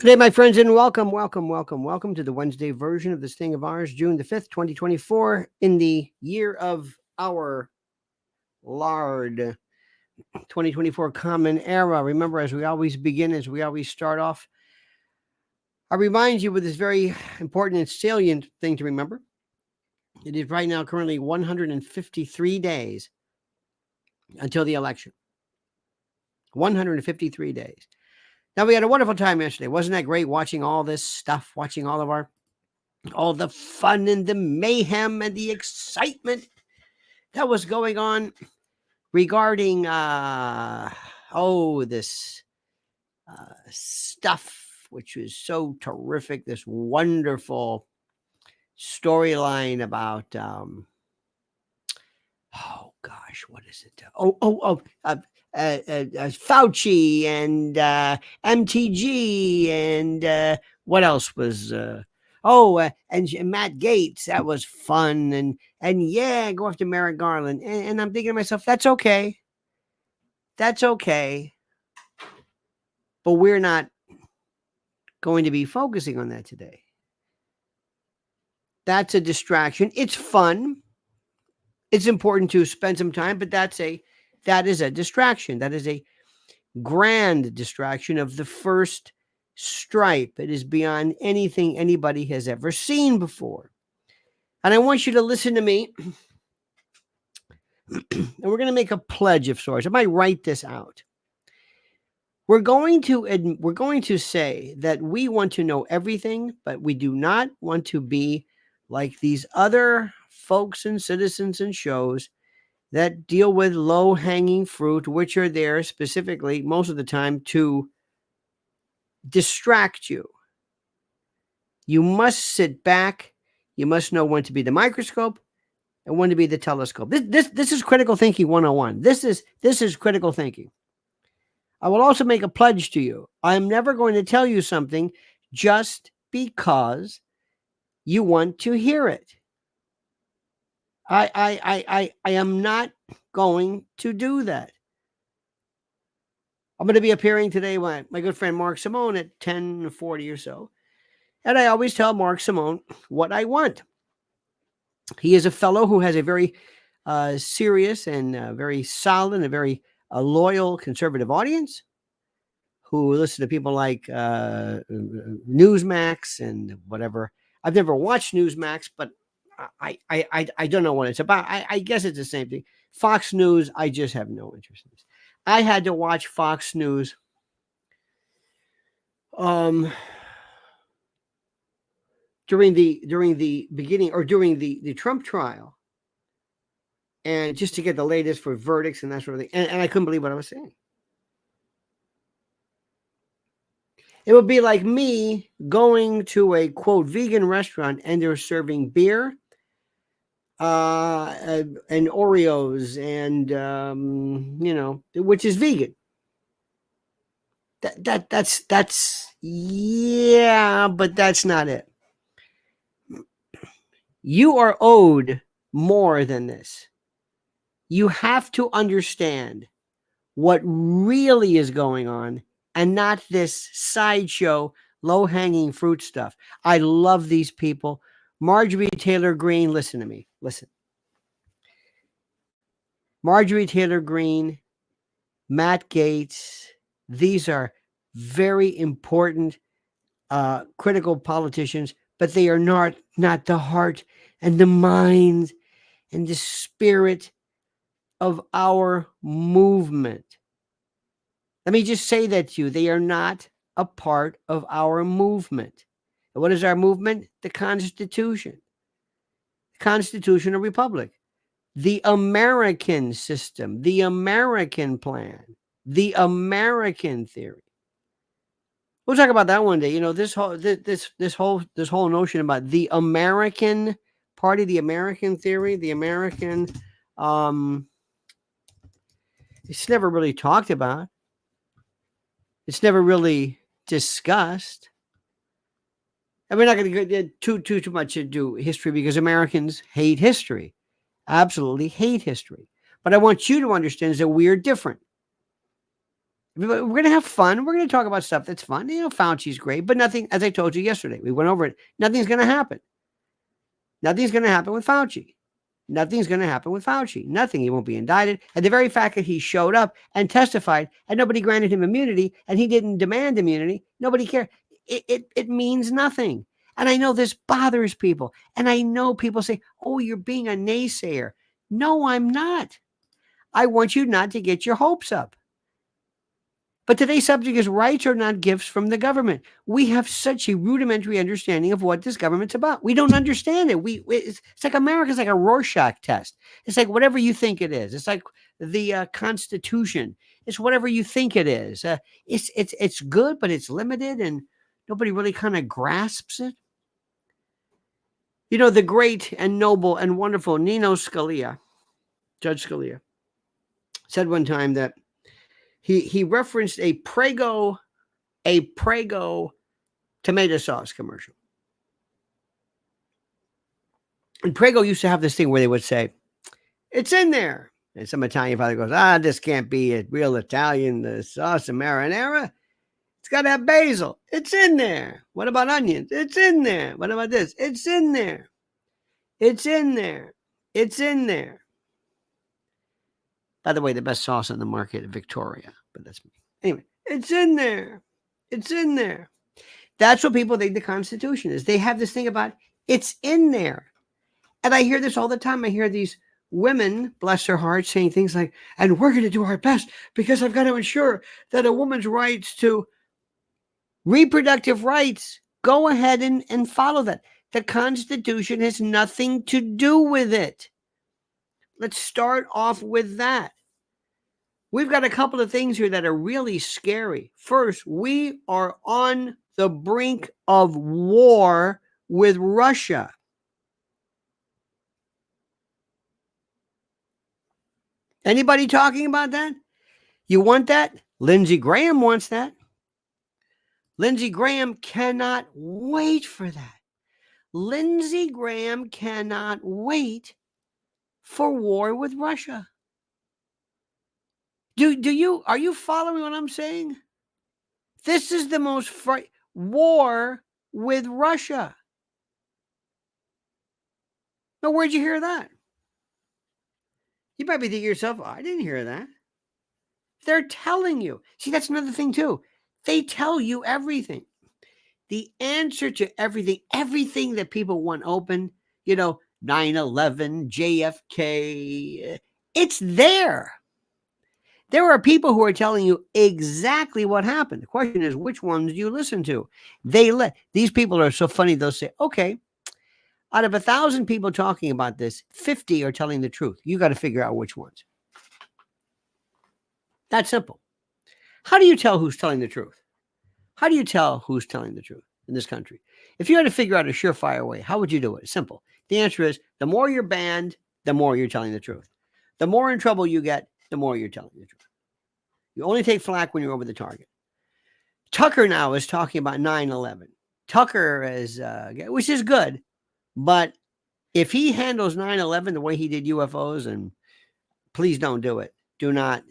Good day, my friends, and welcome to the Wednesday version of this thing of ours, June the 5th, 2024, in the year of our Lord, 2024 Common Era. Remember, as we always begin, as we always start off, I remind you with this very important and salient thing to remember. It is right now currently 153 days until the election. 153 days. Now, we had a wonderful time yesterday. Wasn't that great watching all this stuff, watching all the fun and the mayhem and the excitement that was going on regarding, this stuff, which was so terrific, this wonderful storyline about, what is it? Fauci and MTG and what else was and Matt Gates. That was fun, and yeah, go after Merrick Garland, and I'm thinking to myself, that's okay, but we're not going to be focusing on that today. That's a distraction. It's fun. It's important to spend some time, but that is a distraction. That is a grand distraction of the first stripe. It is beyond anything anybody has ever seen before. And I want you to listen to me. And we're going to make a pledge of sorts. I might write this out. We're going to say that we want to know everything, but we do not want to be like these other folks and citizens and shows that deal with low-hanging fruit, which are there specifically most of the time to distract you. You must sit back. You must know when to be the microscope and when to be the telescope. This is critical thinking 101. This is critical thinking. I will also make a pledge to you. I am never going to tell you something just because you want to hear it. I am not going to do that. I'm going to be appearing today with my good friend Mark Simone at 10:40 or so. And I always tell Mark Simone what I want. He is a fellow who has a very serious and very solid and a very loyal conservative audience who listen to people like Newsmax and whatever. I've never watched Newsmax, but I don't know what it's about. I guess it's the same thing. Fox News, I just have no interest in this. I had to watch Fox News during the beginning or during the Trump trial, and just to get the latest for verdicts and that sort of thing. And I couldn't believe what I was saying. It would be like me going to a, quote, vegan restaurant and they're serving beer and Oreos and, which is vegan. That's yeah, but that's not it. You are owed more than this. You have to understand what really is going on and not this sideshow, low-hanging fruit stuff. I love these people. Marjorie Taylor Greene, listen to me. Listen. Marjorie Taylor Greene, Matt Gaetz, these are very important, critical politicians, but they are not the heart and the mind and the spirit of our movement. Let me just say that to you. They are not a part of our movement. And what is our movement? The Constitution. The constitutional republic. The American system. The American plan. The American theory. We'll talk about that one day. You know, this whole notion about the American party, the American theory, the American it's never really talked about. It's never really discussed. And we're not going to get too much into history because Americans hate history. Absolutely hate history. But I want you to understand is that we are different. We're going to have fun. We're going to talk about stuff that's fun. Fauci's great, but nothing, as I told you yesterday, we went over it. Nothing's going to happen. Nothing's going to happen with Fauci. Nothing's going to happen with Fauci. Nothing. He won't be indicted. And the very fact that he showed up and testified and nobody granted him immunity and he didn't demand immunity, nobody cared. It means nothing. And I know this bothers people. And I know people say, oh, you're being a naysayer. No, I'm not. I want you not to get your hopes up. But today's subject is rights are not gifts from the government. We have such a rudimentary understanding of what this government's about. We don't understand it. It's like America's like a Rorschach test. It's like whatever you think it is. It's like the Constitution. It's whatever you think it is. It's good, but it's limited, and nobody really kind of grasps it. The great and noble and wonderful Judge Scalia, said one time that he referenced a Prego tomato sauce commercial. And Prego used to have this thing where they would say, it's in there. And some Italian father goes, this can't be a real Italian sauce and marinara. It's got to have basil. It's in there. What about onions? It's in there. What about this? It's in there. It's in there. It's in there. By the way, the best sauce on the market, Victoria, but that's me. Anyway, it's in there. It's in there. That's what people think the Constitution is. They have this thing about it's in there. And I hear this all the time. I hear these women, bless their hearts, saying things like, and we're going to do our best because I've got to ensure that a woman's rights to reproductive rights, go ahead and follow that. The Constitution has nothing to do with it. Let's start off with that. We've got a couple of things here that are really scary. First, we are on the brink of war with Russia. Anybody talking about that? You want that? Lindsey Graham wants that. Lindsey Graham cannot wait for that. Lindsey Graham cannot wait for war with Russia. Are you following what I'm saying? This is the most war with Russia. Now, where'd you hear that? You might be thinking to yourself, I didn't hear that. They're telling you. See, that's another thing too. They tell you everything. The answer to everything that people want open, 9/11, JFK, it's there. There are people who are telling you exactly what happened. The question is, which ones do you listen to? These people are so funny. They'll say, okay, out of 1,000 people talking about this, 50 are telling the truth. You got to figure out which ones. That's simple. How do you tell who's telling the truth? How do you tell who's telling the truth in this country? If you had to figure out a surefire way, how would you do it? Simple. The answer is the more you're banned, the more you're telling the truth. The more in trouble you get, the more you're telling the truth. You only take flack when you're over the target. Tucker now is talking about 9/11. Tucker is, which is good, but if he handles 9/11 the way he did UFOs, and please don't do it. Do not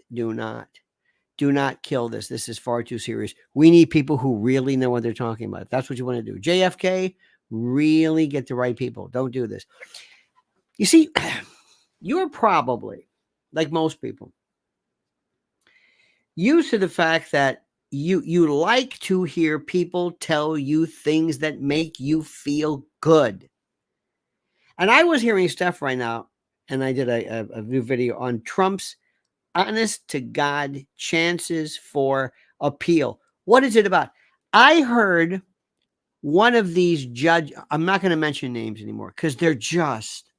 kill this. This is far too serious. We need people who really know what they're talking about. That's what you want to do. JFK, really get the right people. Don't do this. You see, you're probably, like most people, used to the fact that you like to hear people tell you things that make you feel good. And I was hearing stuff right now, and I did a new video on Trump's honest to God chances for appeal. What is it about? I heard one of these judges, I'm not going to mention names anymore because they're just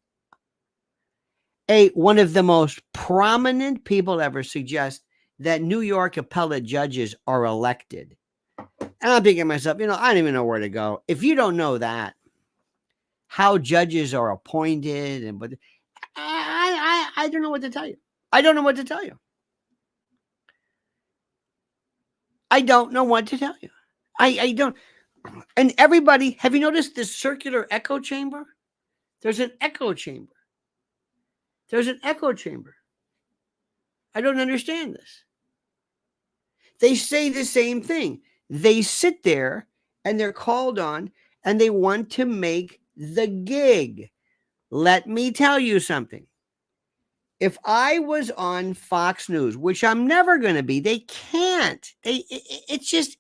one of the most prominent people ever suggest that New York appellate judges are elected. And I'm thinking to myself, I don't even know where to go. If you don't know that, how judges are appointed, and but I don't know what to tell you. I don't know what to tell you. I don't know what to tell you. I don't. And everybody, have you noticed this circular echo chamber? There's an echo chamber. There's an echo chamber. I don't understand this. They say the same thing. They sit there and they're called on and they want to make the gig. Let me tell you something. If I was on Fox News, which I'm never going to be, they can't. It's just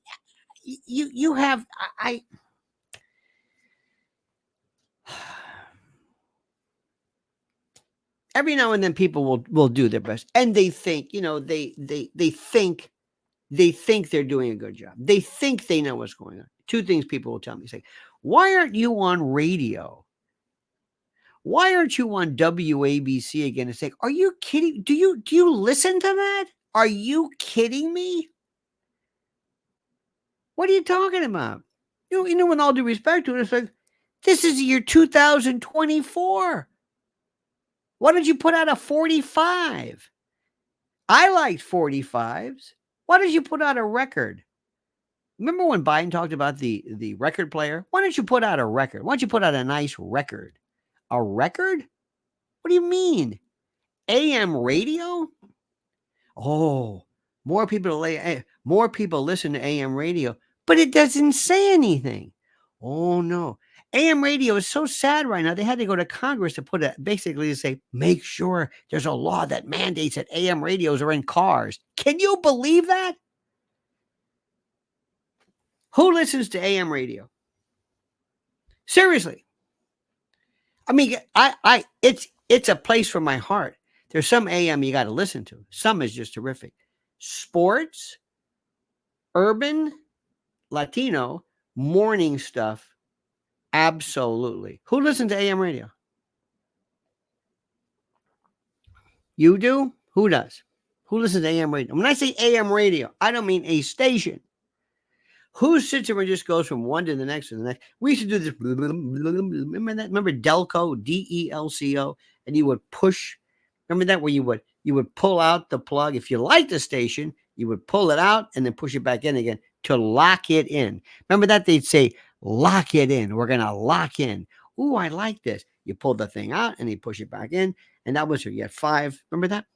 you have I every now and then people will do their best and they think, they think they're doing a good job. They think they know what's going on. Two things people will tell me. Say, why aren't you on radio? Why aren't you on WABC again? It's like, are you kidding? Do you listen to that? Are you kidding me? What are you talking about? With all due respect to it, it's like, this is the year 2024. Why don't you put out a 45? I liked 45s. Why don't you put out a record? Remember when Biden talked about the record player? Why don't you put out a record? Why don't you put out a nice record? A record? What do you mean? AM radio? Oh, more people listen to AM radio, but it doesn't say anything. Oh no. AM radio is so sad right now. They had to go to Congress to basically to say, make sure there's a law that mandates that AM radios are in cars. Can you believe that? Who listens to AM radio? Seriously. I mean, it's a place for my heart. There's some AM you got to listen to. Some is just terrific. Sports, urban, Latino, morning stuff. Absolutely. Who listens to AM radio? You do? Who does? Who listens to AM radio? When I say AM radio, I don't mean a station. Who sits there and just goes from one to the next to the next? We used to do this. Remember that? Remember Delco, DELCO, and you would push. Remember that where you would pull out the plug. If you liked the station, you would pull it out and then push it back in again to lock it in. Remember that? They'd say, lock it in. We're going to lock in. Ooh, I like this. You pull the thing out and you push it back in. And that was, you had 5. Remember that?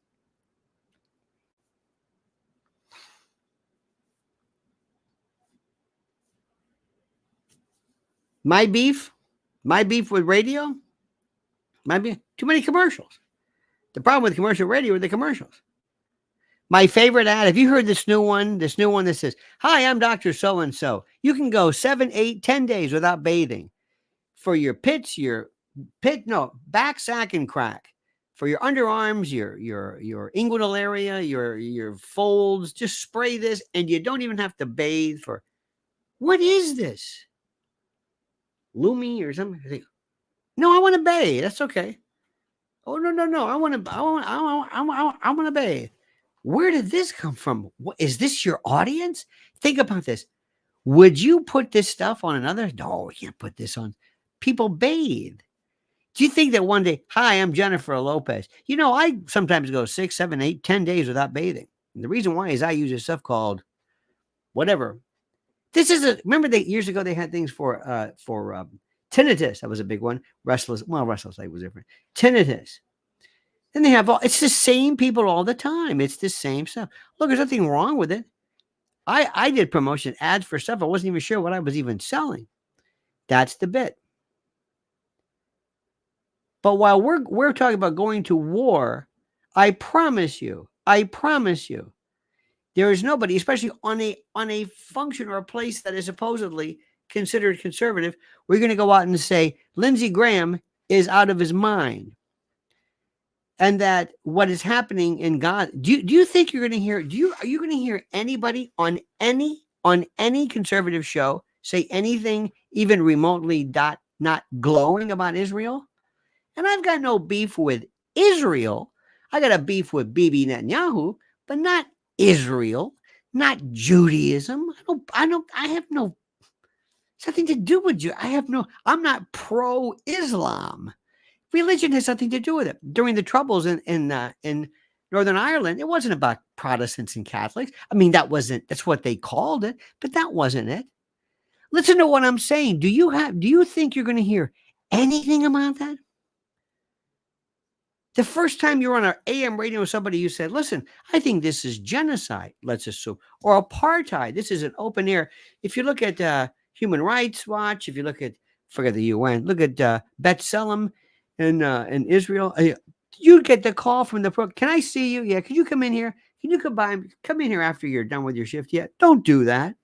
My beef with radio, too many commercials. The problem with commercial radio are the commercials. My favorite ad, have you heard this new one? This new one that says, hi, I'm Dr. So-and-so. You can go 7, 8, 10 days without bathing. For your back, sack, and crack. For your underarms, your inguinal area, your folds, just spray this and you don't even have to bathe for, what is this? Lumi or something? No, I want to bathe. That's okay. Oh, no. I want to bathe. Where did this come from? What, is this your audience? Think about this. Would you put this stuff on another? No, we can't put this on. People bathe. Do you think that one day, hi, I'm Jennifer Lopez. I sometimes go 6, 7, 8, 10 days without bathing. And the reason why is I use this stuff called whatever. Remember years ago they had things for tinnitus. That was a big one. Restless leg was different. Tinnitus. Then they have it's the same people all the time. It's the same stuff. Look, there's nothing wrong with it. I did promotion ads for stuff I wasn't even sure what I was even selling. That's the bit. But while we're talking about going to war, I promise you, there is nobody, especially on a function or a place that is supposedly considered conservative, we're going to go out and say Lindsey Graham is out of his mind. And that what is happening in God, do you think you're going to hear, are you going to hear anybody on any conservative show say anything even remotely not glowing about Israel? And I've got no beef with Israel. I got a beef with Bibi Netanyahu, but not Israel, not Judaism. I have no, something to do with you. I'm not pro-Islam. Religion has something to do with it. During the Troubles in Northern Ireland, it wasn't about Protestants and Catholics. I mean, that's what they called it, but that wasn't it. Listen to what I'm saying. Do you think you're going to hear anything about that? The first time you were on our AM radio with somebody, you said, listen, I think this is genocide, let's assume, or apartheid. This is an open air. If you look at Human Rights Watch, if you look at, forget the UN, look at Bet Selim in Israel, you get the call from the pro. Can I see you? Yeah. Can you come in here? Can you come in here after you're done with your shift? Yeah. Don't do that.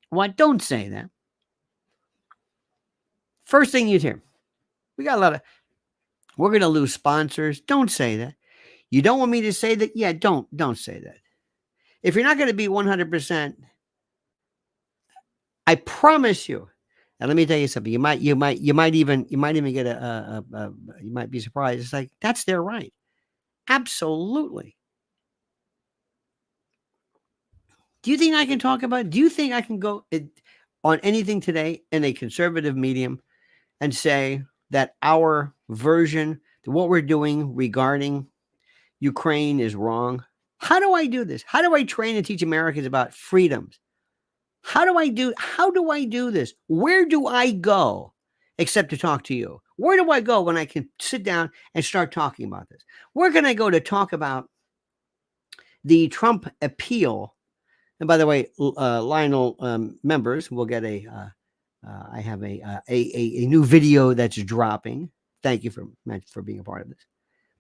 What? Don't say that. First thing you'd hear, we got a lot of, we're going to lose sponsors. Don't say that. You don't want me to say that? Yeah, don't say that. If you're not going to be 100%, I promise you. And let me tell you something. You might even get you might be surprised. It's like, that's their right. Absolutely. Do you think I can talk about it? Do you think I can go on anything today in a conservative medium and say that our version, what we're doing regarding Ukraine is wrong? How do I do this? How do I train and teach Americans about freedoms? How do I do this? Where do I go except to talk to you? Where do I go when I can sit down and start talking about this? Where can I go to talk about the Trump appeal? And by the way, Lionel members will get I have a new video that's dropping. Thank you for being a part of this.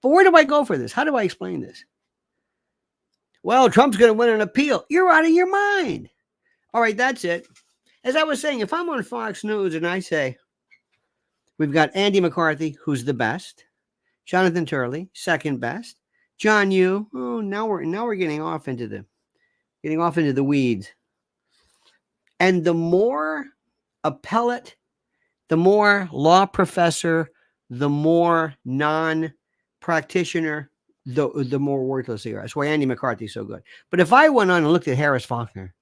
But where do I go for this? How do I explain this? Well, Trump's going to win an appeal. You're out of your mind. All right, that's it. As I was saying, if I'm on Fox News and I say, we've got Andy McCarthy, who's the best, Jonathan Turley, second best, John Yoo, oh, now we're getting off into the weeds. And the more appellate, the more law professor, the more non-practitioner, the more worthless they are. That's why Andy McCarthy's so good. But if I went on and looked at Harris Faulkner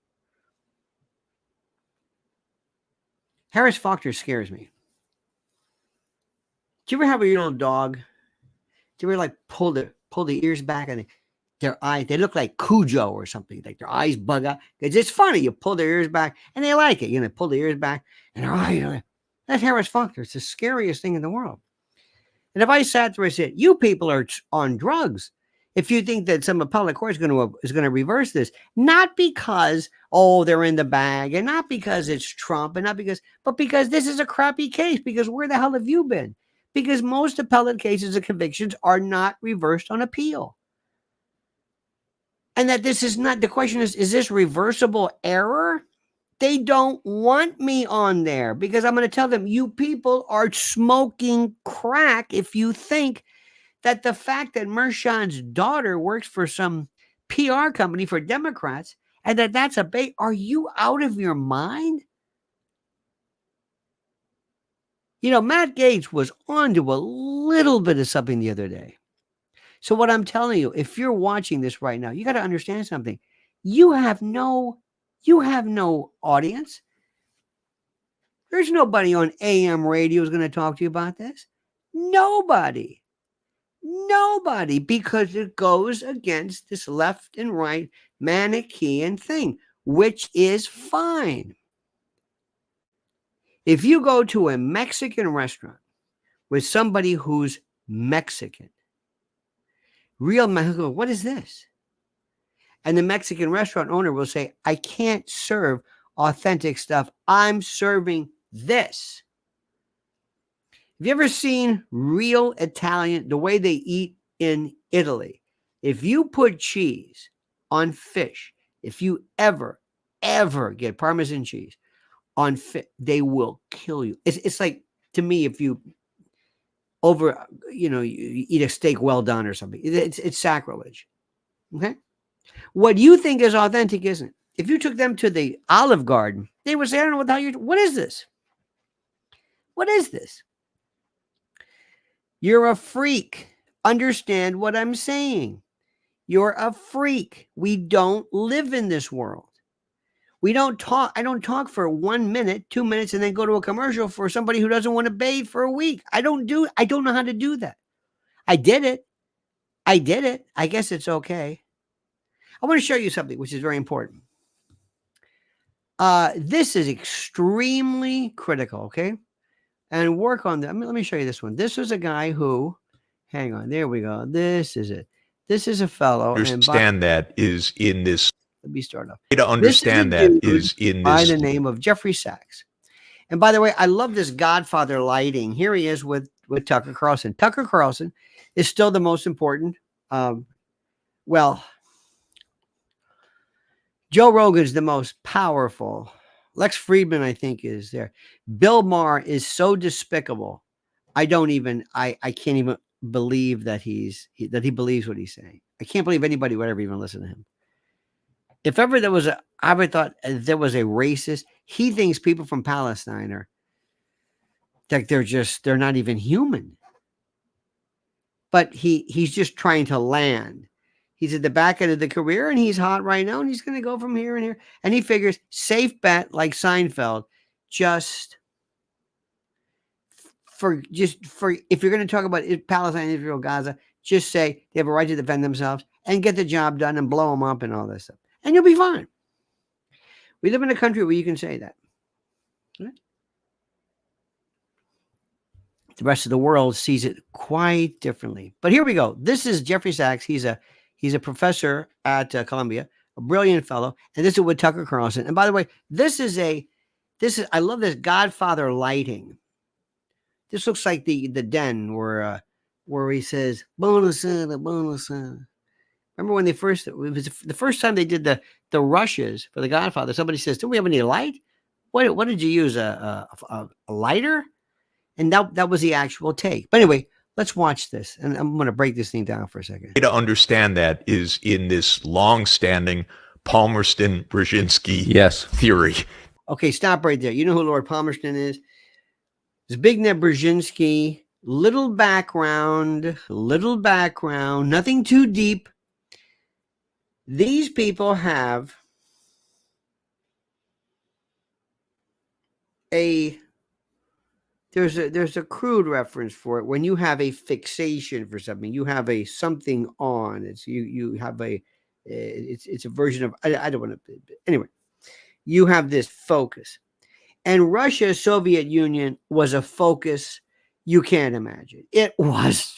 scares me. Do you ever have a little dog? Do you ever like pull the ears back and their eyes, they look like Cujo or something, like their eyes bug out? Because it's funny, you pull their ears back and they like it. You know, pull the ears back and their eyes, that's Harris Faulkner. It's the scariest thing in the world. And if I sat there and said, you people are on drugs, if you think that some appellate court is going to reverse this, not because, oh, they're in the bag, and not because it's Trump, and not because, but because this is a crappy case, because where the hell have you been? Because most appellate cases of convictions are not reversed on appeal. And that this is not, the question is this reversible error? They don't want me on there because I'm going to tell them, you people are smoking crack if you think that the fact that Mershon's daughter works for some PR company for Democrats and that's a bait. Are you out of your mind? You know, Matt Gaetz was on to a little bit of something the other day. So what I'm telling you, if you're watching this right now, you got to understand something. You have no audience. There's nobody on AM radio who's going to talk to you about this. Nobody, because it goes against this left and right Manichaean thing, which is fine. If you go to a Mexican restaurant with somebody who's Mexican, real Mexican, what is this? And the Mexican restaurant owner will say, I can't serve authentic stuff. I'm serving this. Have you ever seen real Italian, the way they eat in Italy? If you put cheese on fish, if you ever get Parmesan cheese on fish, they will kill you. It's like, to me, if you you eat a steak well done or something, it's sacrilege. Okay? What you think is authentic isn't. If you took them to the Olive Garden, they would say, I don't know what the hell what is this? What is this? You're a freak. Understand what I'm saying. You're a freak. We don't live in this world. We don't talk. I don't talk for 1 minute, 2 minutes, and then go to a commercial for somebody who doesn't want to bathe for a week. I don't know how to do that. I did it. I guess it's okay. I want to show you something which is very important. This is extremely critical, okay? And work on that. Let me show you this one. This was a guy who Hang on. There we go. This is it. This is a fellow. Understand that is in this. Let me start off. To understand that is in this. By the name of Jeffrey Sachs. And by the way, I love this Godfather lighting. Here he is with Tucker Carlson. Tucker Carlson is still the most important. Well, Joe Rogan's the most powerful. Lex Friedman, I think, is there. Bill Maher is so despicable. I can't even believe that he believes what he's saying. I can't believe anybody would ever even listen to him. If ever I ever thought there was a racist, he thinks people from Palestine are like they're not even human. But he's just trying to land. He's at the back end of the career and he's hot right now and he's going to go from here and here. And he figures safe bet like Seinfeld, just for if you're going to talk about Palestine, Israel, Gaza, just say they have a right to defend themselves and get the job done and blow them up and all this stuff. And you'll be fine. We live in a country where you can say that. Right? The rest of the world sees it quite differently. But here we go. This is Jeffrey Sachs. He's a professor at Columbia, a brilliant fellow. And this is with Tucker Carlson. And by the way, I love this Godfather lighting. This looks like the den where he says, bonus. Remember when it was the first time they did the rushes for the Godfather, somebody says, do we have any light? What did you use? A lighter? And that was the actual take. But anyway, let's watch this. And I'm going to break this thing down for a second. To understand that is in this long-standing Palmerston-Brzezinski theory. Okay, stop right there. You know who Lord Palmerston is? Zbigniew Brzezinski. Little background, nothing too deep. These people have there's a crude reference for it. When you have a fixation for something, you have a something on. It's you have it's a version of I don't want to anyway. You have this focus. And Russia, Soviet Union was a focus you can't imagine. It was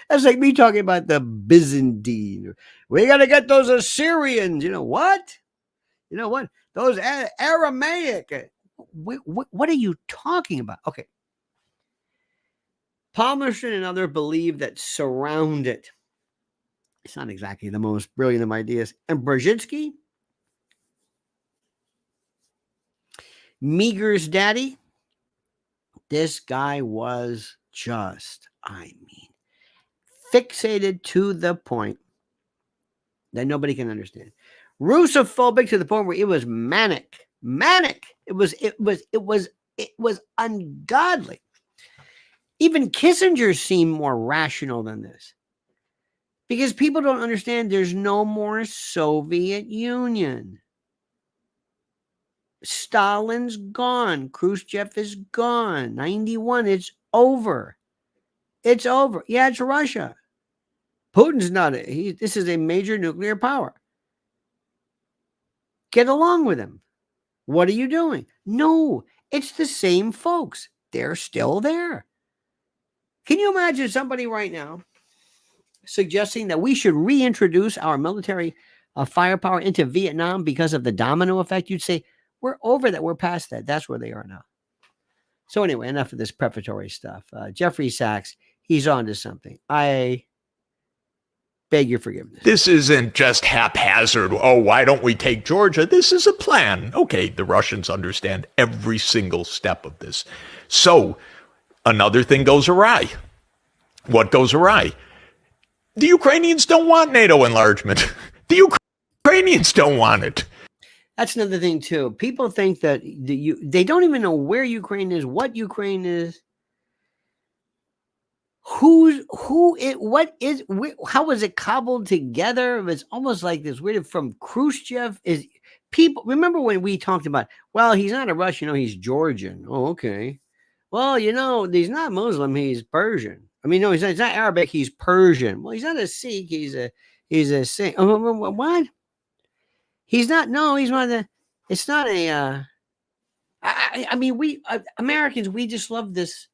that's like me talking about the Byzantine. We got to get those Assyrians. You know what? Those Aramaic. What are you talking about? Okay. Palmerston and others believe that surround it. It's not exactly the most brilliant of ideas. And Brzezinski, Meager's daddy, this guy was just, fixated to the point that nobody can understand. Russophobic to the point where it was manic. It was ungodly. Even Kissinger seemed more rational than this. Because people don't understand there's no more Soviet Union. Stalin's gone. Khrushchev is gone. 91, it's over. It's over. Yeah, it's Russia. Putin's not. This is a major nuclear power. Get along with him. What are you doing? No, it's the same folks. They're still there. Can you imagine somebody right now suggesting that we should reintroduce our military firepower into Vietnam because of the domino effect? You'd say, we're over that. We're past that. That's where they are now. So anyway, enough of this prefatory stuff. Jeffrey Sachs, he's on to something. I beg your forgiveness. This isn't just haphazard. Oh, why don't we take Georgia? This is a plan. Okay, the Russians understand every single step of this. So another thing goes awry. What goes awry? The Ukrainians don't want NATO enlargement. The Ukrainians don't want it. That's another thing too. People think that they don't even know where Ukraine is, what Ukraine is, how is it cobbled together? It's almost like this weird from Khrushchev. Is people remember when we talked about? Well, he's not a Russian, he's Georgian. Oh, okay. Well, he's not Muslim, he's Persian. I mean, no, he's not Arabic, he's Persian. Well, he's not a Sikh, he's a Sikh. What? He's not. No, he's one of the. It's not a. I mean, we Americans, we just love this.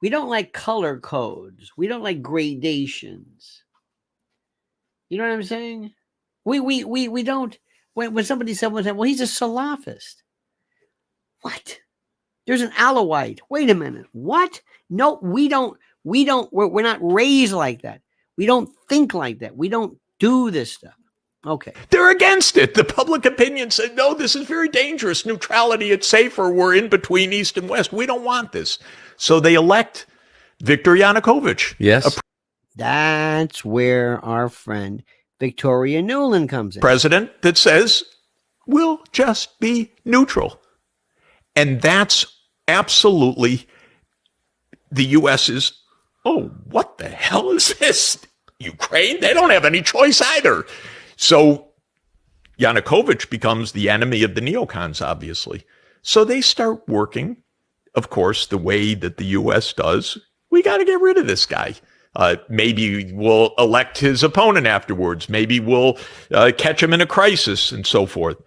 We don't like color codes. We don't like gradations. You know what I'm saying? We don't. When somebody said, well, he's a Salafist. What? There's an Alawite. Wait a minute. What? No, we don't. We're not raised like that. We don't think like that. We don't do this stuff. Okay. They're against it. The public opinion said, no, this is very dangerous. Neutrality, it's safer. We're in between East and West. We don't want this. So they elect Viktor Yanukovych. Yes. That's where our friend Victoria Nuland comes in. President that says, we'll just be neutral. And that's absolutely the U.S.'s, oh, what the hell is this? Ukraine? They don't have any choice either. So Yanukovych becomes the enemy of the neocons, obviously. So they start working, of course, the way that the U.S. does. We got to get rid of this guy. Maybe we'll elect his opponent afterwards. Maybe we'll catch him in a crisis and so forth.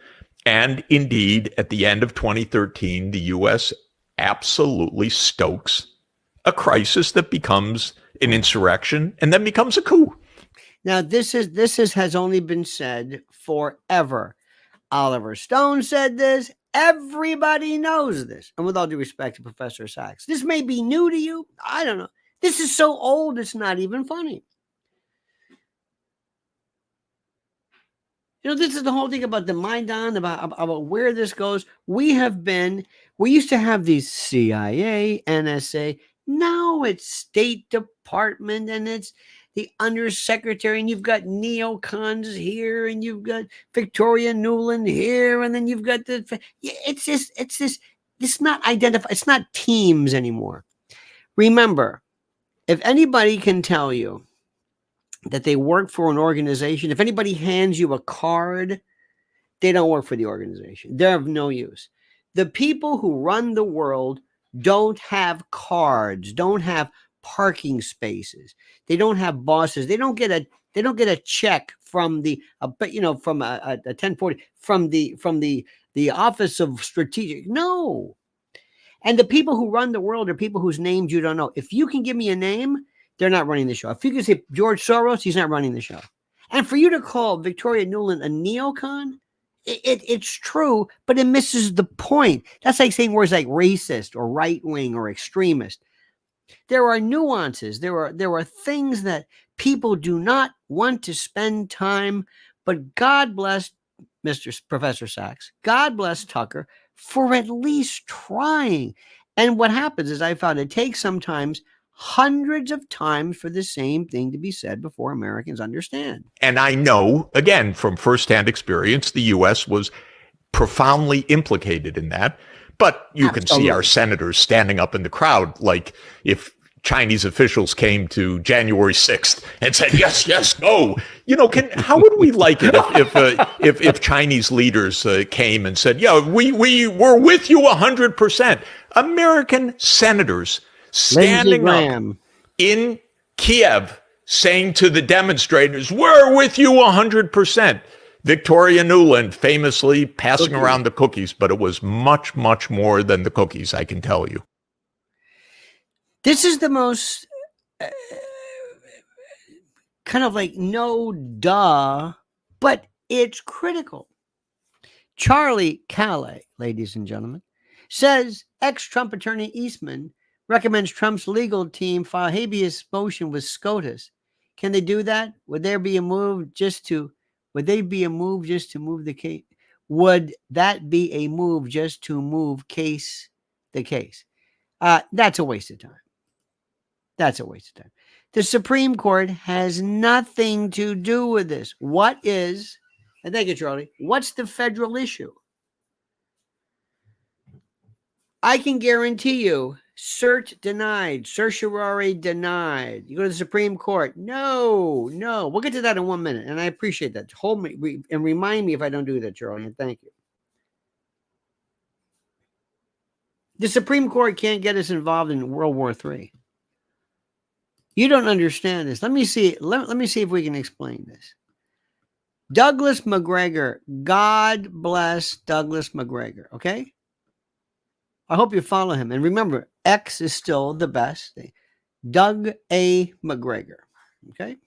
And indeed, at the end of 2013, the U.S. absolutely stokes a crisis that becomes an insurrection and then becomes a coup. Now, this has only been said forever. Oliver Stone said this. Everybody knows this. And with all due respect to Professor Sachs, this may be new to you. I don't know. This is so old, it's not even funny. You know, this is the whole thing about the Maidan, about where this goes. We used to have these CIA, NSA. Now it's State Department and it's the undersecretary, and you've got neocons here, and you've got Victoria Nuland here, and then you've got it's not identified. It's not teams anymore. Remember, if anybody can tell you that they work for an organization, if anybody hands you a card, they don't work for the organization. They're of no use. The people who run the world don't have cards, don't have parking spaces. They don't have bosses. They don't get a check from the from a 1040 from the Office of Strategic. No. And the people who run the world are people whose names you don't know. If you can give me a name, they're not running the show. If you can say George Soros, he's not running the show. And for you to call Victoria Nuland a neocon, it's true, but it misses the point. That's like saying words like racist or right wing or extremist. There are nuances. There are things that people do not want to spend time. But God bless Professor Sachs. God bless Tucker for at least trying. And what happens is I found it takes sometimes hundreds of times for the same thing to be said before Americans understand. And I know, again, from firsthand experience, the U.S. was profoundly implicated in that. But you can see our senators standing up in the crowd, like if Chinese officials came to January 6th and said, yes, yes, no. You know, how would we like it if Chinese leaders came and said, yeah, we're with you 100%. American senators standing up in Kiev saying to the demonstrators, we're with you 100%. Victoria Nuland famously passing around the cookies, but it was much, much more than the cookies, I can tell you. This is the most kind of like no duh, but it's critical. Charlie Calais, ladies and gentlemen, says ex-Trump attorney Eastman recommends Trump's legal team file habeas motion with SCOTUS. Can they do that? Would they be a move just to move the case? Would that be a move just to move the case? That's a waste of time. That's a waste of time. The Supreme Court has nothing to do with this. And thank you, Charlie, what's the federal issue? I can guarantee you, cert denied, certiorari denied. You go to the Supreme Court. No. We'll get to that in 1 minute, and I appreciate that. Hold me and remind me if I don't do that, Charlie, and thank you. The Supreme Court can't get us involved in World War III. You don't understand this. Let me see. Let me see if we can explain this. Douglas McGregor. God bless Douglas McGregor. Okay. I hope you follow him. And remember, X is still the best. Doug A. McGregor. Okay.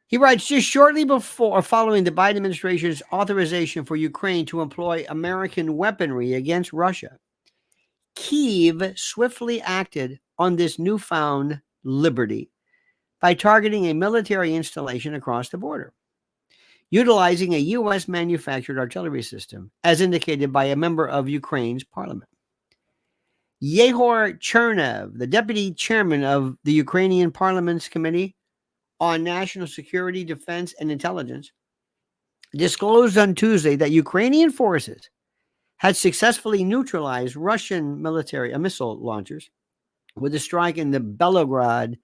He writes, just shortly before or following the Biden administration's authorization for Ukraine to employ American weaponry against Russia, Kyiv swiftly acted on this newfound liberty by targeting a military installation across the border, utilizing a U.S. manufactured artillery system, as indicated by a member of Ukraine's parliament. Yehor Chernev, the deputy chairman of the Ukrainian Parliament's Committee on National Security, Defense, and Intelligence, disclosed on Tuesday that Ukrainian forces had successfully neutralized Russian military missile launchers with a strike in the Belgorod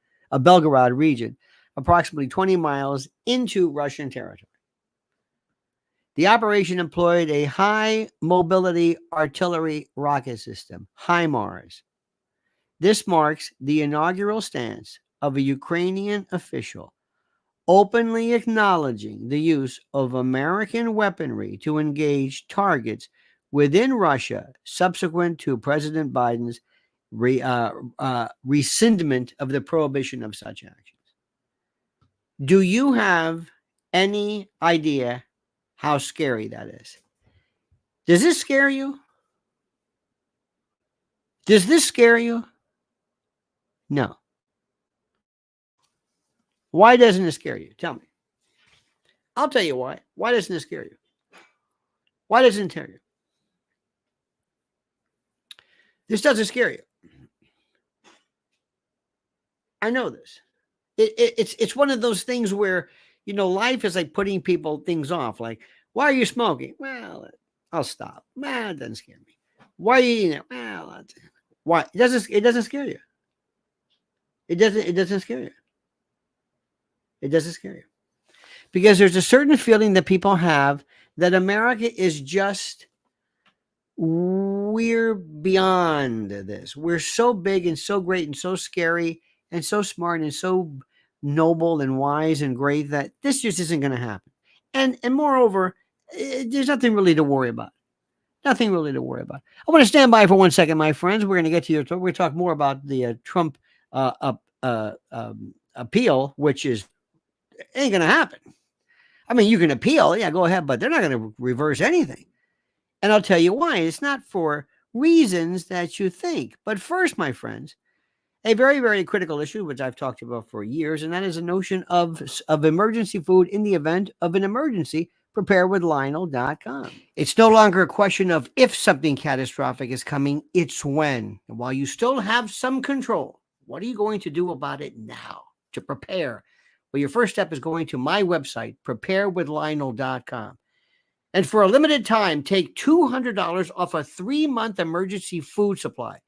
region, approximately 20 miles into Russian territory. The operation employed a high-mobility artillery rocket system, HIMARS. This marks the inaugural stance of a Ukrainian official openly acknowledging the use of American weaponry to engage targets within Russia subsequent to President Biden's rescindment of the prohibition of such actions. Do you have any idea how scary that is? Does this scare you? Does this scare you? No. Why doesn't it scare you? Tell me. I'll tell you why. Why doesn't it scare you? Why doesn't it scare you? This doesn't scare you. I know this. It's one of those things where, you know, life is like putting things off. Like, why are you smoking? Well, I'll stop. It doesn't scare me. Why are you eating it? Well, why? It doesn't scare you. It doesn't scare you. It doesn't scare you. Because there's a certain feeling that people have that America is just, we're beyond this. We're so big and so great and so scary and so smart and so noble and wise and great that this just isn't going to happen. And moreover, there's nothing really to worry about. Nothing really to worry about. I want to stand by for 1 second, my friends. We're going to get to your talk. We're going to talk more about the Trump appeal, which ain't going to happen. I mean, you can appeal. Yeah, go ahead. But they're not going to reverse anything. And I'll tell you why. It's not for reasons that you think. But first, my friends, a very, very critical issue, which I've talked about for years, and that is the notion of emergency food in the event of an emergency. Preparewithlionel.com. It's no longer a question of if something catastrophic is coming, it's when. And while you still have some control, what are you going to do about it now to prepare? Well, your first step is going to my website, preparewithlionel.com. And for a limited time, take $200 off a 3-month emergency food supply.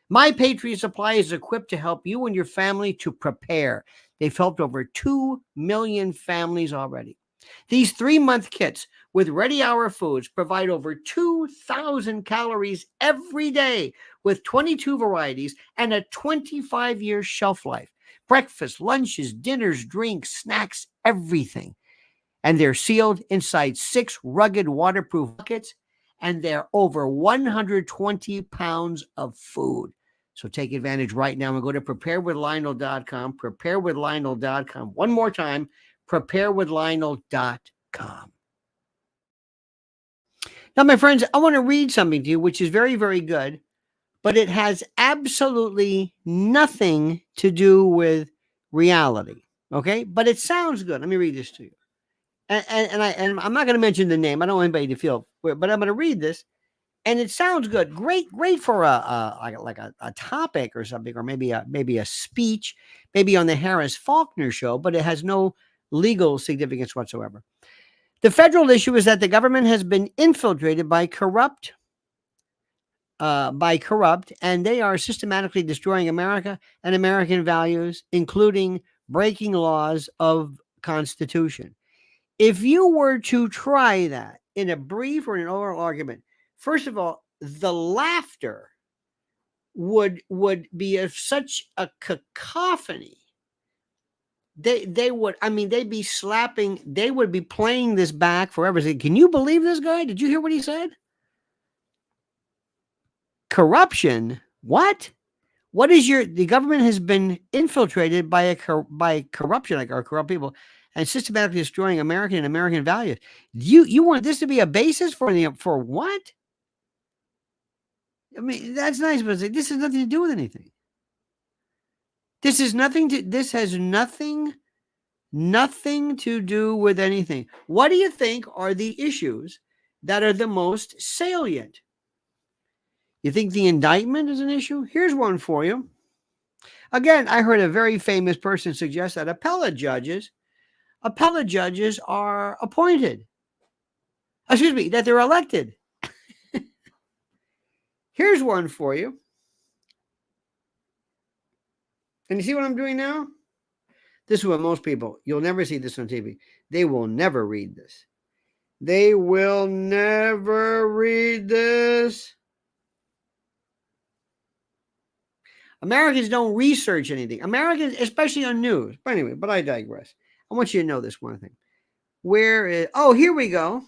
My Patriot Supply is equipped to help you and your family to prepare. They've helped over 2 million families already. These 3-month kits with ready hour foods provide over 2,000 calories every day with 22 varieties and a 25-year shelf life. Breakfast, lunches, dinners, drinks, snacks, everything. And they're sealed inside 6 rugged waterproof buckets, and they're over 120 pounds of food. So take advantage right now and go to preparewithlionel.com, preparewithlionel.com. One more time, preparewithlionel.com. Now, my friends, I want to read something to you, which is very, very good, but it has absolutely nothing to do with reality, okay? But it sounds good. Let me read this to you. And I'm not going to mention the name. I don't want anybody to feel, but I'm going to read this, and it sounds good. Great for a topic or something, or maybe a speech, maybe on the Harris Faulkner show, but it has no legal significance whatsoever. The federal issue is that the government has been infiltrated by corrupt, and they are systematically destroying America and American values, including breaking laws of Constitution. If you were to try that in a brief or an oral argument, first of all, the laughter would be of such a cacophony. They would, I mean, they'd be slapping, they would be playing this back forever. Saying, can you believe this guy? Did you hear what he said? Corruption? What? What is the government has been infiltrated by by corruption, like our corrupt people, and systematically destroying American and American values. You want this to be a basis for what? I mean, that's nice, but this has nothing to do with anything. This has nothing to do with anything. What do you think are the issues that are the most salient? You think the indictment is an issue? Here's one for you. Again, I heard a very famous person suggest that appellate judges are appointed. Excuse me, that they're elected. Here's one for you. And you see what I'm doing now? This is what most people, you'll never see this on TV. They will never read this. They will never read this. Americans don't research anything. Americans, especially on news. But anyway, but I digress. I want you to know this one thing. Here we go.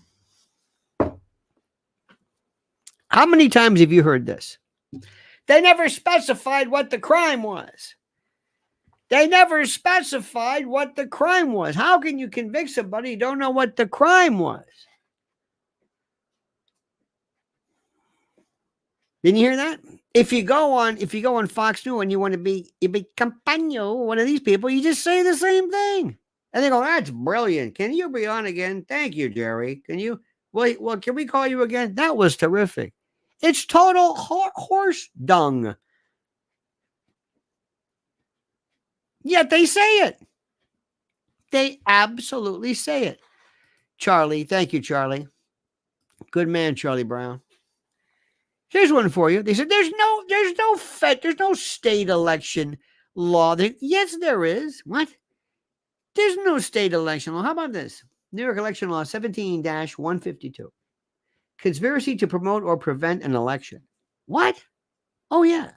How many times have you heard this? They never specified what the crime was. They never specified what the crime was. How can you convict somebody who don't know what the crime was? Didn't you hear that? If you go on Fox News and you want to be Campagno, one of these people, you just say the same thing. And they go, that's brilliant. Can you be on again? Thank you, Jerry. Can you? Well, can we call you again? That was terrific. It's total horse dung. Yet they say it. They absolutely say it. Charlie, thank you, Charlie. Good man, Charlie Brown. Here's one for you. They said there's no state election law. Yes, there is. What? There's no state election law. How about this? New York election law 17-152. Conspiracy to promote or prevent an election. What? Oh, yeah.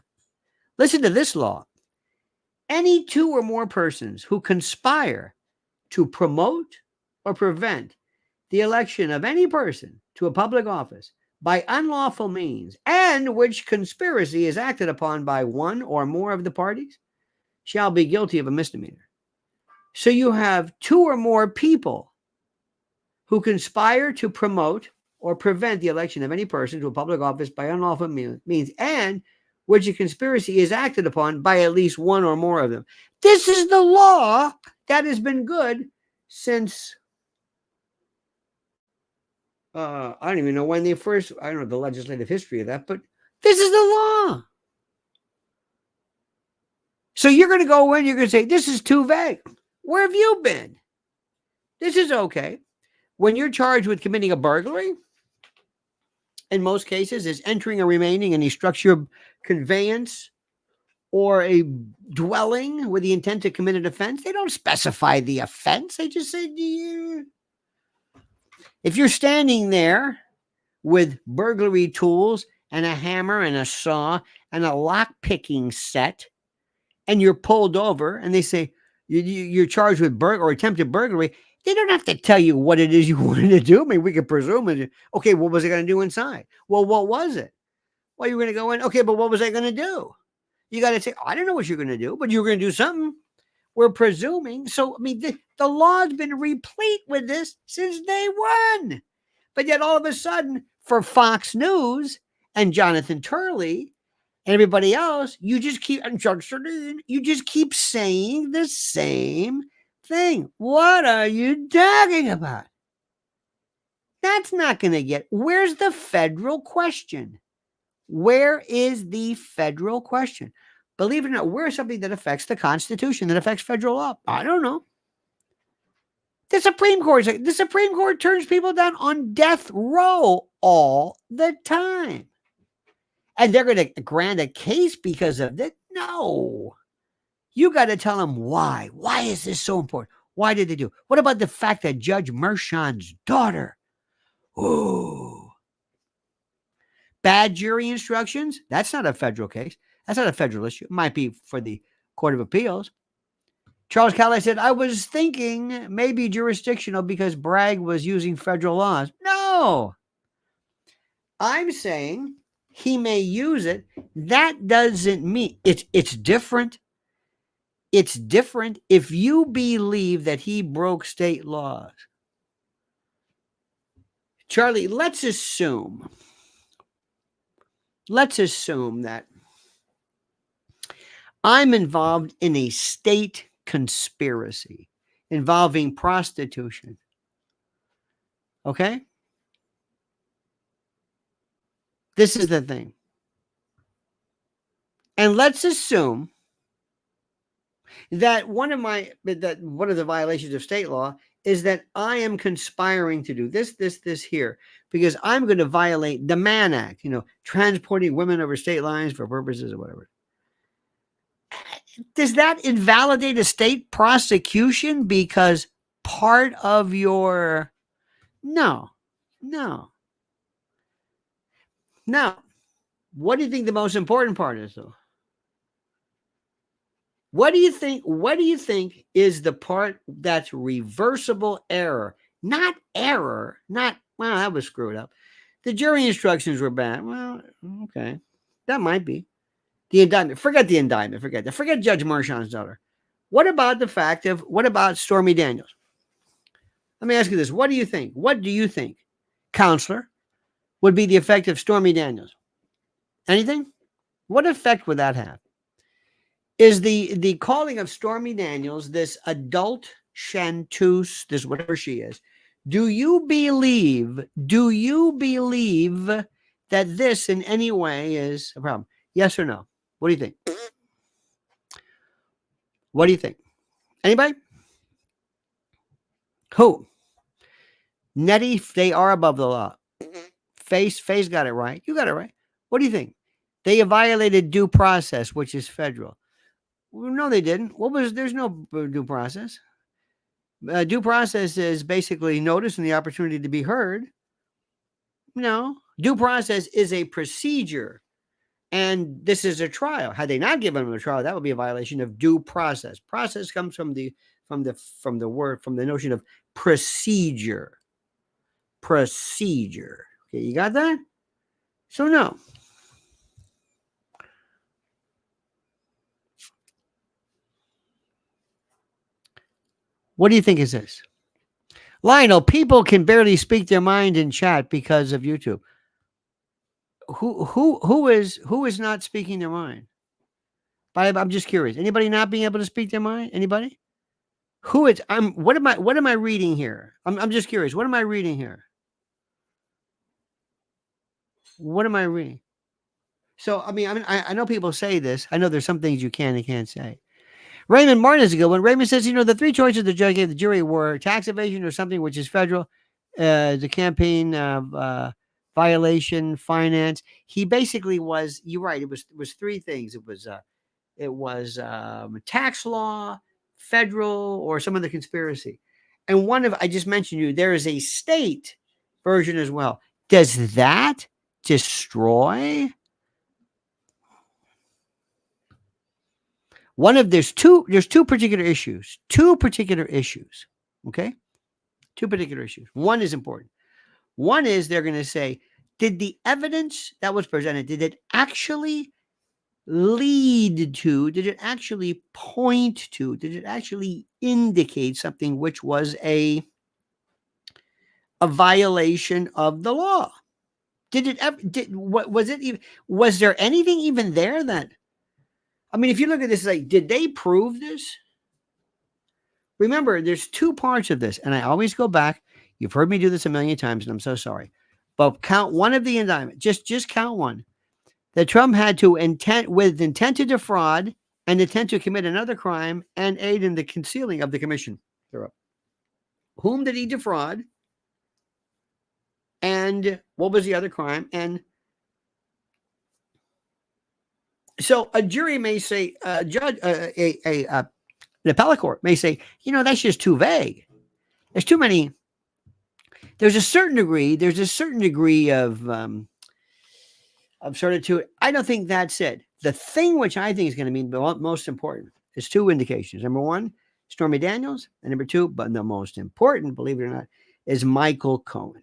Listen to this law. Any two or more persons who conspire to promote or prevent the election of any person to a public office by unlawful means, and which conspiracy is acted upon by one or more of the parties, shall be guilty of a misdemeanor. So you have two or more people who conspire to promote or prevent the election of any person to a public office by unlawful means, and which a conspiracy is acted upon by at least one or more of them. This is the law that has been good since, I don't even know when they first, I don't know the legislative history of that, but this is the law. So you're going to go in, you're going to say, this is too vague. Where have you been? This is okay. When you're charged with committing a burglary, in most cases, is entering or remaining in a structure, conveyance, or a dwelling with the intent to commit an offense. They don't specify the offense. They just say, if you're standing there with burglary tools and a hammer and a saw and a lock-picking set, and you're pulled over, and they say you're charged with or attempted burglary, they don't have to tell you what it is you wanted to do. I mean, we could presume it. Okay, what was it going to do inside? Well, what was it? Well, you were going to go in. Okay, but what was I going to do? You got to say, I don't know what you're going to do, but you're going to do something. We're presuming. So, I mean, the law's been replete with this since day one. But yet all of a sudden, for Fox News and Jonathan Turley and everybody else, you just keep saying the same thing. What are you talking about? That's not going to get. Where's the federal question? Where is the federal question? Believe it or not, where's something that affects the Constitution, that affects federal law? I don't know. The Supreme Court turns people down on death row all the time. And they're going to grant a case because of that? No. You got to tell them why. Why is this so important? Why did they do? What about the fact that Judge Merchan's daughter? Ooh. Bad jury instructions? That's not a federal case. That's not a federal issue. It might be for the Court of Appeals. Charles Calais said, I was thinking maybe jurisdictional because Bragg was using federal laws. No. I'm saying He may use it. That doesn't mean it's different. It's different if you believe that he broke state laws. Charlie, let's assume that I'm involved in a state conspiracy involving prostitution. Okay? This is the thing. And let's assume that one of the violations of state law is that I am conspiring to do this here, because I'm going to violate the Mann Act, transporting women over state lines for purposes of whatever. Does that invalidate a state prosecution because part of your... No. Now, what do you think the most important part is, though? What do you think is the part that's reversible error? Not error, not, well, that was screwed up. The jury instructions were bad. Well, okay. That might be. The indictment. Forget the indictment. Forget Judge Marchand's daughter. What about Stormy Daniels? Let me ask you this. What do you think, counselor, would be the effect of Stormy Daniels? Anything? What effect would that have? Is the calling of Stormy Daniels, this adult chanteuse, this whatever she is, do you believe that this in any way is a problem? Yes or no? What do you think? What do you think? Anybody? Who? Nettie, they are above the law. Face got it right. You got it right. What do you think? They violated due process, which is federal. Well, no, they didn't. There's no due process. Due process is basically notice and the opportunity to be heard. No, due process is a procedure, and this is a trial. Had they not given them a trial, that would be a violation of due process. Process comes from the notion of procedure. Procedure. Okay, you got that? So no. What do you think is this? Lionel, people can barely speak their mind in chat because of YouTube. Who is not speaking their mind? But I'm just curious. Anybody not being able to speak their mind? Anybody? What am I reading here? I'm just curious. What am I reading here? What am I reading? So I know people say this. I know there's some things you can and can't say. Raymond Martin is a good one. Raymond says, the three choices the judge gave the jury were tax evasion or something which is federal, the campaign violation, finance. He basically was, you're right, it was three things. It was tax law, federal, or some other conspiracy. And I just mentioned you, there is a state version as well. Does that destroy? There's two particular issues. Okay? Two particular issues. One is important. One is they're going to say, did the evidence that was presented, did it actually lead to, did it actually point to, did it actually indicate something which was a violation of the law? Was there anything even there that, if you look at this, like, did they prove this? Remember, there's two parts of this, and I always go back. You've heard me do this a million times, and I'm so sorry. But count one of the indictment. Just count one. That Trump had to intent to defraud and intent to commit another crime and aid in the concealing of the commission thereof. Whom did he defraud? And what was the other crime? And so a jury may say, an appellate court may say, that's just too vague. There's too many. There's a certain degree of certitude. I don't think that's it. The thing which I think is going to be most important is two indications. Number one, Stormy Daniels, and number two, but the most important, believe it or not, is Michael Cohen.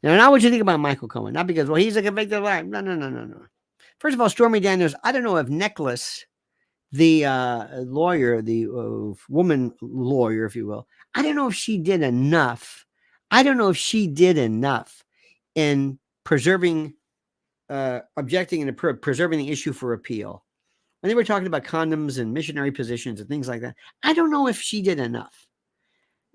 Now, not what you think about Michael Cohen. Not because, well, he's a convicted liar. No, no, no, no, no. First of all, Stormy Daniels, I don't know if Nicholas, the lawyer, the woman lawyer, if you will, I don't know if she did enough. I don't know if she did enough in preserving, objecting and preserving the issue for appeal. When they were talking about condoms and missionary positions and things like that, I don't know if she did enough.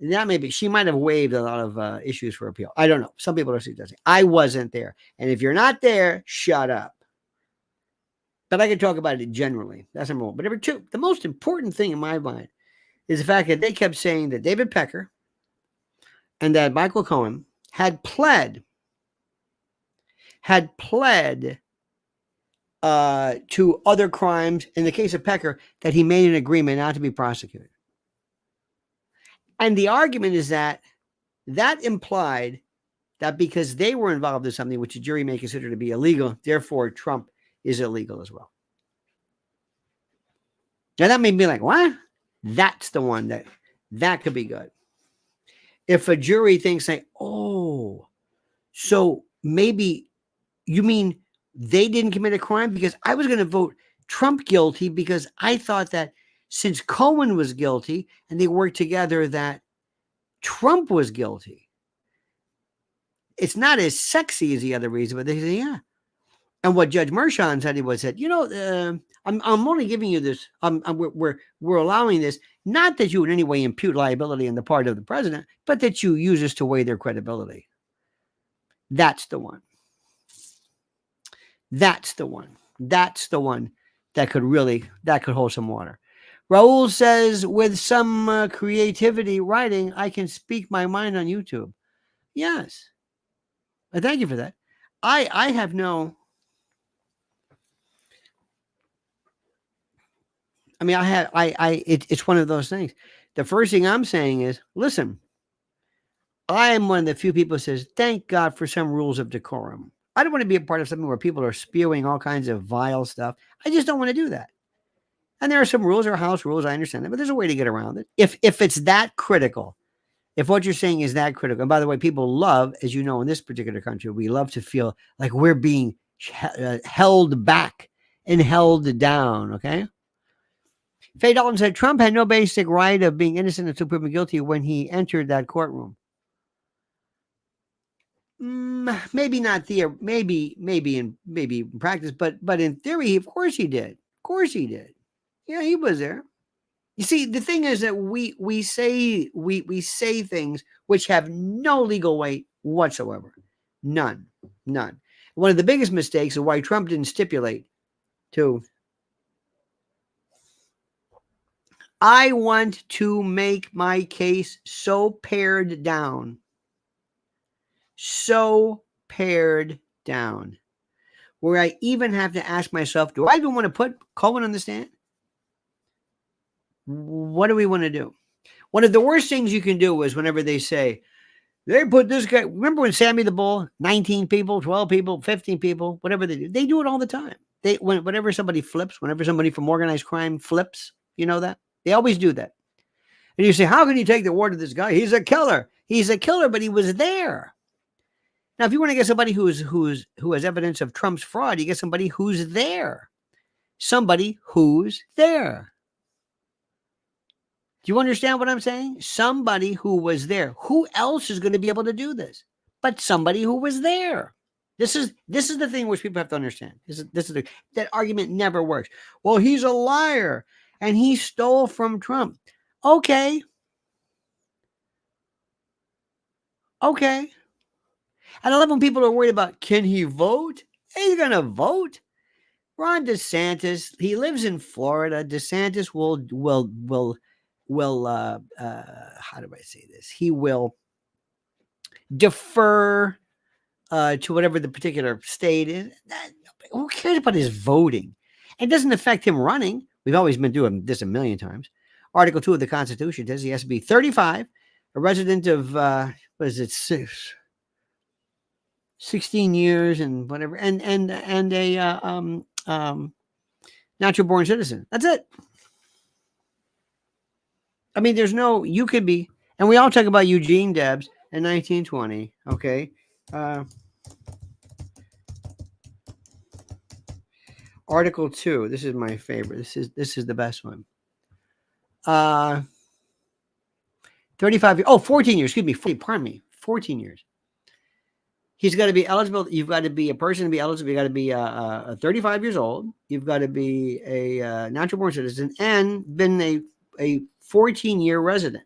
That may be, she might have waived a lot of issues for appeal. I don't know. Some people are suggesting. I wasn't there. And if you're not there, shut up. But I can talk about it generally. That's number one. But number two, the most important thing in my mind is the fact that they kept saying that David Pecker and that Michael Cohen had pled to other crimes. In the case of Pecker, that he made an agreement not to be prosecuted. And the argument is that implied that because they were involved in something which a jury may consider to be illegal, therefore Trump is illegal as well. Now that made me like, what? That's the one that could be good. If a jury thinks like, oh, so maybe you mean they didn't commit a crime, because I was going to vote Trump guilty because I thought that since Cohen was guilty and they worked together, that Trump was guilty. It's not as sexy as the other reason, but they say, yeah. And what Judge Mershon said, he was said, I'm only giving you this. We're allowing this, not that you in any way impute liability on the part of the president, but that you use this to weigh their credibility. That's the one. That's the one. That's the one that could hold some water. Raul says, with some creativity writing, I can speak my mind on YouTube. Yes. I thank you for that. I have no. I mean, it's one of those things. The first thing I'm saying is, listen, I am one of the few people who says, thank God for some rules of decorum. I don't want to be a part of something where people are spewing all kinds of vile stuff. I just don't want to do that. And there are some rules, or house rules, I understand that, but there's a way to get around it. If it's that critical, if what you're saying is that critical, and by the way, people love, as you know, in this particular country, we love to feel like we're being held back and held down, okay? Faye Dalton said Trump had no basic right of being innocent until proven guilty when he entered that courtroom. Maybe not there. Maybe in practice, but in theory, of course he did. Of course he did. Yeah, he was there. You see, the thing is that we say things which have no legal weight whatsoever. None. One of the biggest mistakes of why Trump didn't stipulate to, I want to make my case so pared down, where I even have to ask myself, do I even want to put Cohen on the stand? What do we want to do? One of the worst things you can do is whenever they say, they put this guy, remember when Sammy the Bull, 19 people, 12 people, 15 people, whatever they do it all the time. Whenever somebody flips, whenever somebody from organized crime flips, you know that? They always do that. And you say, how can you take the word of this guy? He's a killer. He's a killer, but he was there. Now, if you want to get somebody who has evidence of Trump's fraud, you get somebody who's there. Somebody who's there. Do you understand what I'm saying? Somebody who was there. Who else is going to be able to do this but somebody who was there? This is the thing which people have to understand. That argument never works. Well, he's a liar and he stole from Trump. Okay. And I love when people are worried about, can he vote? He's going to vote. Ron DeSantis, he lives in Florida. DeSantis will how do I say this? He will defer to whatever the particular state is. Who cares about his voting? It doesn't affect him running. We've always been doing this a million times. Article 2 of the Constitution says he has to be 35, a resident of, 16 years and whatever, and a natural born citizen. That's it. I mean, you could be, and we all talk about Eugene Debs in 1920, okay? Article 2. This is my favorite. This is the best one. Uh 35 years. Oh, 14 years. Excuse me. Pardon me. 14 years. He's got to be eligible. You've got to be a person to be eligible. You've got to be 35 years old. You've got to be a natural born citizen and been a 14-year resident.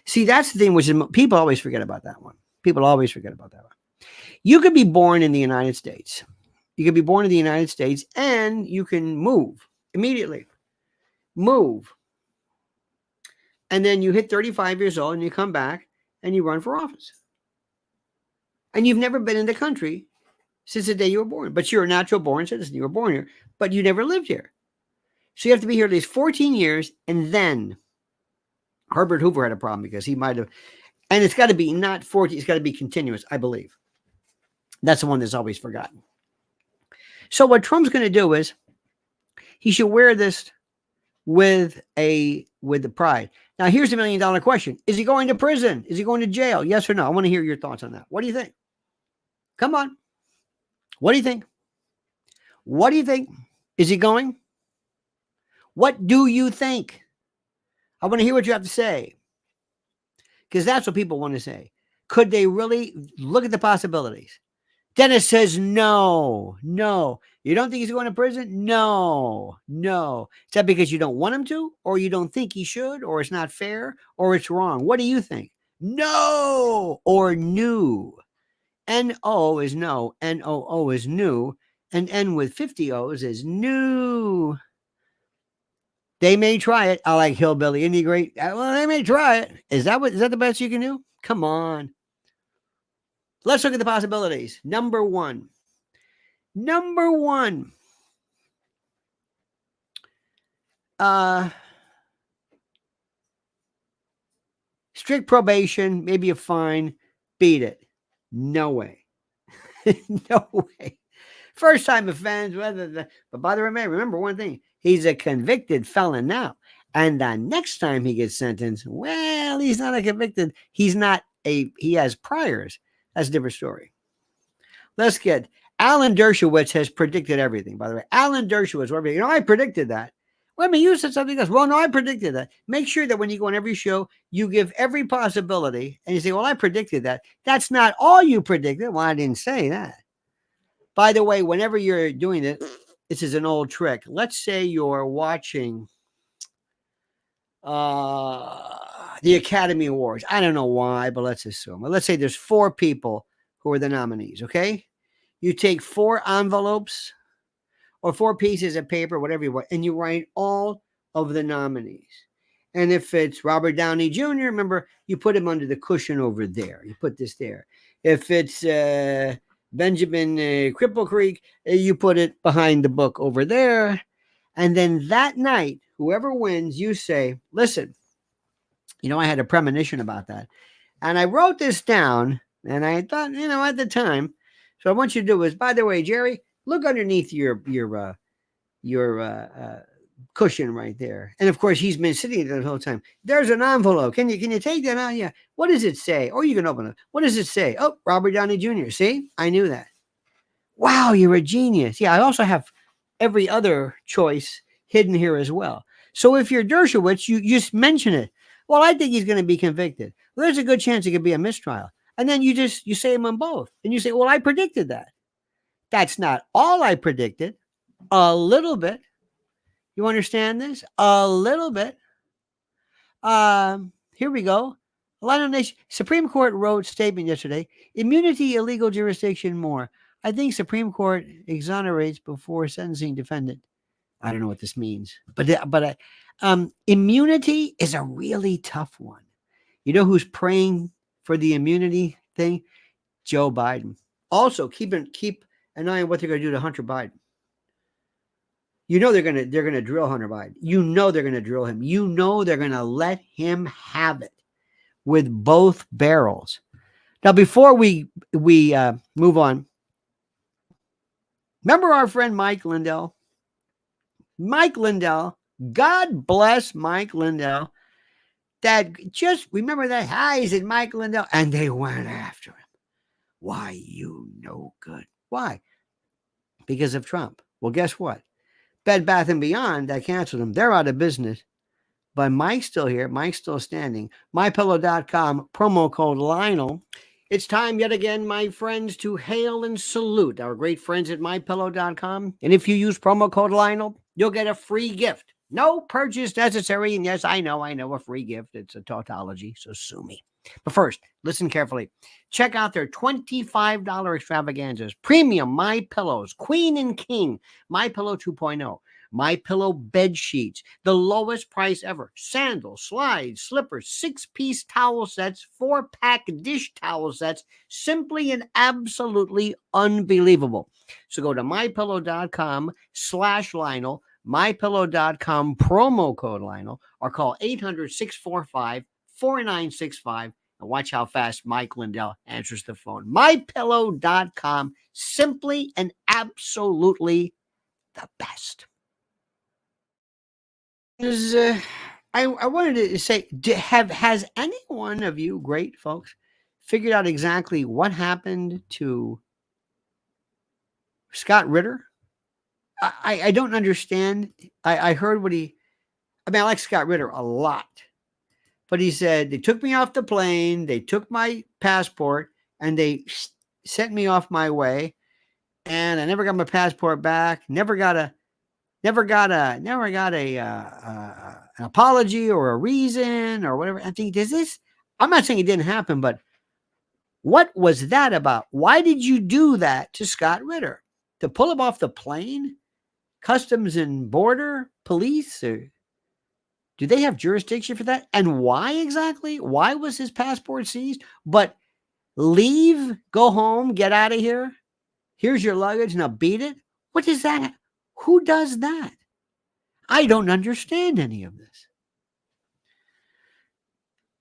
See, that's the thing, which is people always forget about that one. People always forget about that one. You could be born in the United States. You could be born in the United States and you can move immediately. Move. And then you hit 35 years old and you come back and you run for office. And you've never been in the country since the day you were born. But you're a natural born citizen. You were born here, but you never lived here. So you have to be here at least 14 years. And then Herbert Hoover had a problem because he might have, and it's got to be not 14, it's got to be continuous, I believe. That's the one that's always forgotten. So what Trump's going to do is he should wear this with the pride. Now, here's the $1 million question. Is he going to prison? Is he going to jail? Yes or no? I want to hear your thoughts on that. What do you think? Come on. What do you think? What do you think? Is he going? What do you think? I want to hear what you have to say. Because that's what people want to say. Could they really look at the possibilities? Dennis says no. You don't think he's going to prison? No. Is that because you don't want him to? Or you don't think he should? Or it's not fair? Or it's wrong? What do you think? No or new. N-O is no. N-O-O is new. And N with 50 O's is new. They may try it. I like hillbilly. Isn't he great? Well, they may try it. Is that the best you can do? Come on. Let's look at the possibilities. Number one. Strict probation, maybe a fine. Beat it. No way. No way. First time offense, but by the way, remember one thing. He's a convicted felon now. And the next time he gets sentenced, well, he's not a convicted. He has priors. That's a different story. Let's get Alan Dershowitz has predicted everything, by the way. Alan Dershowitz, I predicted that. Wait a minute, you said something else. Well, no, I predicted that. Make sure that when you go on every show, you give every possibility and you say, well, I predicted that. That's not all you predicted. Well, I didn't say that. By the way, whenever you're doing it, this is an old trick. Let's say you're watching the Academy Awards. I don't know why, but let's assume. Let's say there's 4 people who are the nominees, okay? You take 4 envelopes or 4 pieces of paper, whatever you want, and you write all of the nominees. And if it's Robert Downey Jr., remember, you put him under the cushion over there. You put this there. If it's Benjamin Cripple Creek, you put it behind the book over there. And then that night, whoever wins, you say, listen, I had a premonition about that. And I wrote this down, and I thought, at the time, so I want you to do is, by the way, Jerry, look underneath your cushion right there. And of course, he's been sitting there the whole time. There's an envelope. Can you take that out? Yeah. What does it say? Or you can open it. What does it say? Oh, Robert Downey Jr. See, I knew that. Wow, you're a genius. Yeah, I also have every other choice hidden here as well. So if you're Dershowitz, you just mention it. Well, I think he's going to be convicted. Well, there's a good chance it could be a mistrial. And then you say them on both. And you say, well, I predicted that. That's not all I predicted. A little bit. You understand this? A little bit. Here we go. Lionel Nation. Supreme Court wrote statement yesterday. Immunity, illegal jurisdiction, more. I think Supreme Court exonerates before sentencing defendant. I don't know what this means. But immunity is a really tough one. You know who's praying for the immunity thing? Joe Biden. Also, keep an eye on what they're going to do to Hunter Biden. They're going to drill Hunter Biden. They're going to drill him. They're going to let him have it with both barrels. Now, before we move on, remember our friend Mike Lindell? Mike Lindell, God bless Mike Lindell. That just remember that. Hi, is it Mike Lindell? And they went after him. Why, you no good. Why? Because of Trump. Well, guess what? Bed Bath & Beyond, I canceled them. They're out of business. But Mike's still here. Mike's still standing. MyPillow.com, promo code Lionel. It's time yet again, my friends, to hail and salute our great friends at MyPillow.com. And if you use promo code Lionel, you'll get a free gift. No purchase necessary. And yes, I know a free gift. It's a tautology, so sue me. But first, listen carefully. Check out their $25 extravaganzas. Premium My Pillows, Queen and King, My Pillow 2.0. My Pillow bed sheets, the lowest price ever. Sandals, slides, slippers, 6-piece towel sets, 4-pack dish towel sets. Simply and absolutely unbelievable. So go to mypillow.com/Lionel, mypillow.com promo code Lionel, or call 800-645-4965 and watch how fast Mike Lindell answers the phone. mypillow.com, simply and absolutely the best. I wanted to say, has any one of you great folks figured out exactly what happened to Scott Ritter? I don't understand. I heard what I like Scott Ritter a lot, but he said they took me off the plane, they took my passport, and they sent me off my way, and I never got my passport back. Never got an apology or a reason or whatever. I think I'm not saying it didn't happen, but what was that about? Why did you do that to Scott Ritter? To pull him off the plane? Customs and Border Police? Or do they have jurisdiction for that? And why exactly? Why was his passport seized? But leave, go home, get out of here. Here's your luggage. Now beat it. What is that? Who does that? I don't understand any of this.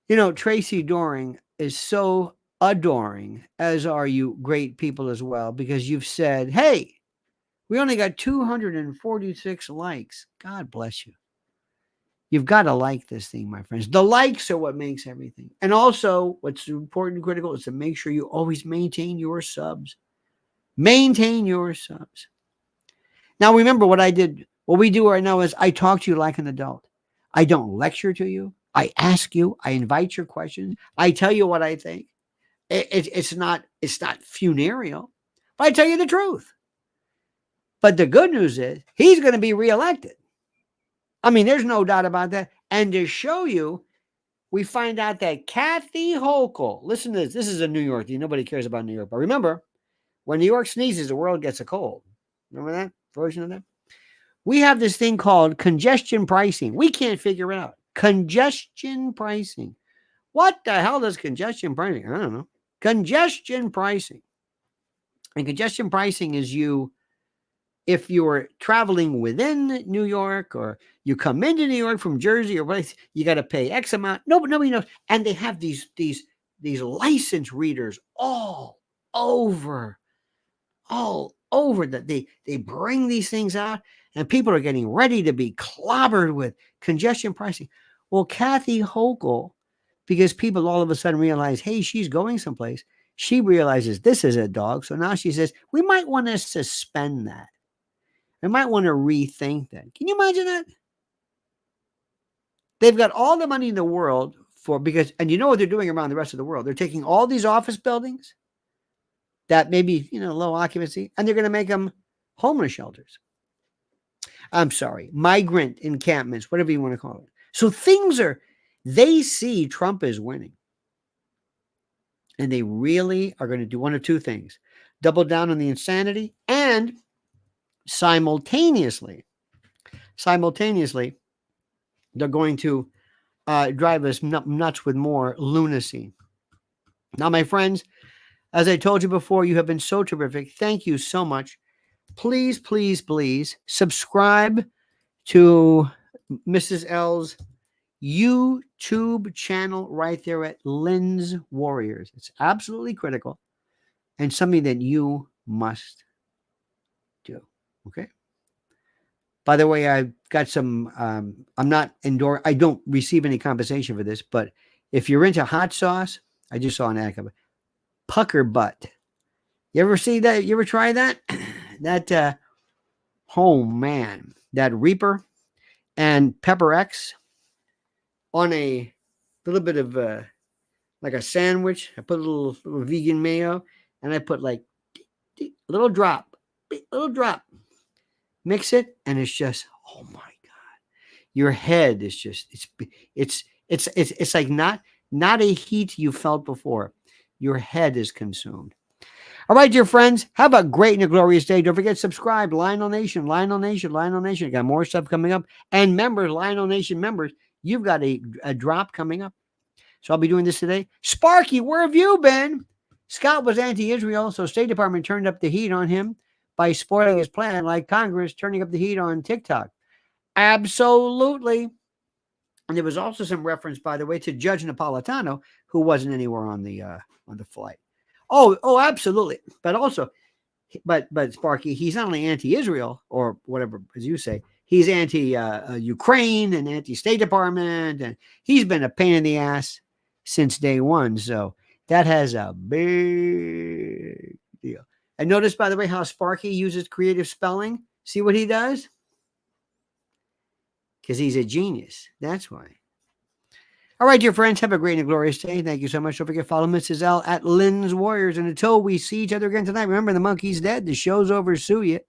You know, Tracy Doring is so adoring, as are you great people as well, because you've said, hey, we only got 246 likes. God bless you. You've got to like this thing, my friends. The likes are what makes everything. And also, what's important and critical is to make sure you always maintain your subs. Maintain your subs. Now, remember what I did. What we do right now is I talk to you like an adult. I don't lecture to you. I ask you. I invite your questions. I tell you what I think. It's not funereal, but I tell you the truth. But the good news is he's going to be reelected. I mean, there's no doubt about that. And to show you, we find out that Kathy Hochul, listen to this. This is a New York thing. Nobody cares about New York. But remember, when New York sneezes, the world gets a cold. Remember that version of that? We have this thing called congestion pricing. We can't figure it out. Congestion pricing. What the hell does congestion pricing? I don't know. Congestion pricing. And congestion pricing is if you're traveling within New York or you come into New York from Jersey or place, you got to pay X amount. Nobody knows. And they have these license readers all over that they bring these things out, and people are getting ready to be clobbered with congestion pricing. Well, Kathy Hochul, because people all of a sudden realize, hey, she's going someplace. She realizes this is a dog. So now she says, we might want to suspend that. We might want to rethink that. Can you imagine that? They've got all the money in the world and you know what they're doing around the rest of the world. They're taking all these office buildings that maybe, low occupancy, and they're going to make them homeless shelters. I'm sorry, migrant encampments, whatever you want to call it. So they see Trump is winning. And they really are going to do one of two things: double down on the insanity, and simultaneously, they're going to drive us nuts with more lunacy. Now, my friends, as I told you before, you have been so terrific. Thank you so much. Please, please, please subscribe to Mrs. L's YouTube channel right there at Lynn's Warriors. It's absolutely critical and something that you must do. Okay. By the way, I've got some, I don't receive any compensation for this, but if you're into hot sauce, I just saw an ad of it. Pucker Butt. You ever see that? You ever try that? That oh man, that Reaper and Pepper X on a little bit of like a sandwich. I put a little vegan mayo, and I put like a little drop, mix it, and it's just, oh my god, your head is just, it's like not a heat you felt before. Your head is consumed. All right, dear friends, have a great and a glorious day. Don't forget to subscribe. Lionel Nation, Lionel Nation, Lionel Nation. Got more stuff coming up. And members, Lionel Nation members, you've got a drop coming up. So I'll be doing this today. Sparky, where have you been? Scott was anti-Israel, so State Department turned up the heat on him by spoiling his plan, like Congress turning up the heat on TikTok. Absolutely. And there was also some reference, by the way, to Judge Napolitano, who wasn't anywhere on the flight. Oh, absolutely. But also, but Sparky, he's not only anti-Israel or whatever, as you say, he's anti-Ukraine and anti-State Department, and he's been a pain in the ass since day one. So that has a big deal. And notice, by the way, how Sparky uses creative spelling. See what he does? Because he's a genius. That's why. All right, dear friends, have a great and glorious day. Thank you so much. Don't forget to follow Mrs. L at Lynn's Warriors. And until we see each other again tonight, remember, the monkey's dead. The show's over. Sue you.